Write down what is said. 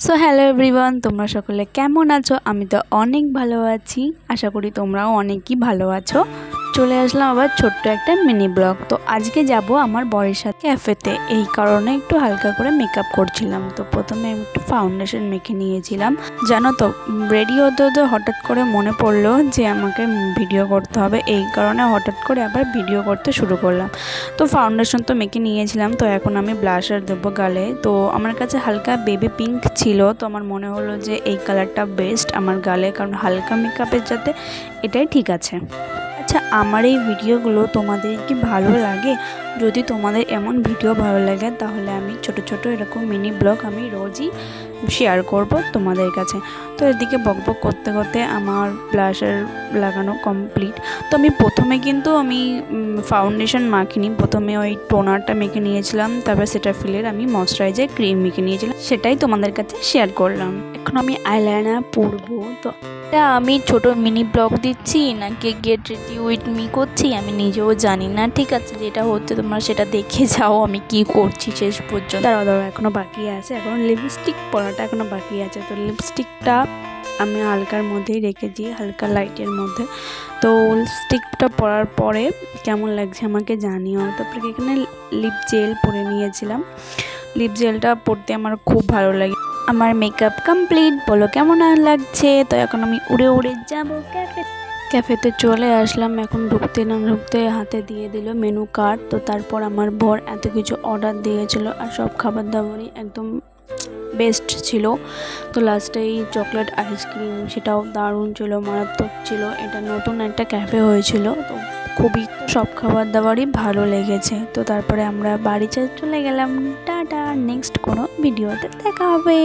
So hello everyone, তোমরা সকলে কেমন আছো? আমি তো অনেক ভালো আছি, আশা করি তোমরাও অনেকই ভালো আছো। চলে আসলাম আবার ছোট্ট একটা মিনি ব্লগ। তো আজকে যাব আমার বরের সাথে ক্যাফেতে, এই কারণে একটু হালকা করে মেকআপ করছিলাম। তো প্রথমে আমি একটু ফাউন্ডেশন মেখে নিয়েছিলাম। জানো তো, রেডি হতে হতে হঠাৎ করে মনে পড়লো যে আমাকে ভিডিও করতে হবে, এই কারণে হঠাৎ করে আবার ভিডিও করতে শুরু করলাম। তো ফাউন্ডেশন তো মেখে নিয়েছিলাম, তো এখন আমি ব্লাশার দেবো গালে। তো আমার কাছে হালকা বেবি পিঙ্ক ছিল, তো আমার মনে হলো যে এই কালারটা বেস্ট আমার গালে, কারণ হালকা মেকআপের যাতে এটাই ঠিক আছে। আচ্ছা, আমার এই ভিডিওগুলো তোমাদের কি ভালো লাগে? যদি তোমাদের এমন ভিডিও ভালো লাগে তাহলে আমি ছোট ছোট এরকম মিনি ব্লগ আমি রোজই শেয়ার করব তোমাদের কাছে। তো এদিকে বকবক করতে করতে আমার ব্লাশার লাগানো কমপ্লিট। তো আমি প্রথমে কিন্তু ফাউন্ডেশন মাখিনি, প্রথমে ওই টোনারটা মেখে নিয়েছিলাম, তারপর সেটাফিলের আমি ময়শ্চারাইজার ক্রিম মেখে নিয়েছিলাম, সেটাই তোমাদের কাছে শেয়ার করলাম। এখন আমি আইলাইনার পরবো। তো এটা আমি ছোট মিনি ব্লগ দিচ্ছি নাকি গেট রেডি উইথ মি করছি আমি নিজেও জানি না। ঠিক আছে, যেটা হচ্ছে তোমরা সেটা দেখে যাও আমি কি করছি শেষ পর্যন্ত। দাঁড়াও এখনও বাকি আছে, এখন লিপস্টিক পরাটা এখনও বাকি আছে। তো লিপস্টিকটা আমি হালকার মধ্যেই রেখেছি, হালকা লাইটের মধ্যে। তো লিপস্টিকটা পরার পরে কেমন লাগছে আমাকে জানিও। তারপরে এখানে লিপ জেল পরে নিয়েছিলাম, লিপ জেলটা পরতে আমার খুব ভালো লাগে। আমার মেকআপ কমপ্লিট, বলো কেমন লাগছে? তো এখন আমি উড়ে উড়ে যাবো ক্যাফেতে চলে আসলাম। এখন ঢুকতে না ঢুকতে হাতে দিয়ে দিল মেনু কার্ড। তো তারপর আমার বর এত কিছু অর্ডার দিয়েছিল, আর সব খাবার দাবারই একদম বেস্ট ছিল। তো লাস্টে এই চকলেট আইসক্রিম, সেটাও দারুণ ছিল, মারাত্মক ছিল। এটা নতুন একটা ক্যাফে হয়েছিল, তো খুবই সব খাবার দাবারই ভালো লেগেছে। তো তারপরে আমরা বাড়ি চলে গেলাম। টাটা, নেক্সট কোনো ভিডিওতে দেখা হবে।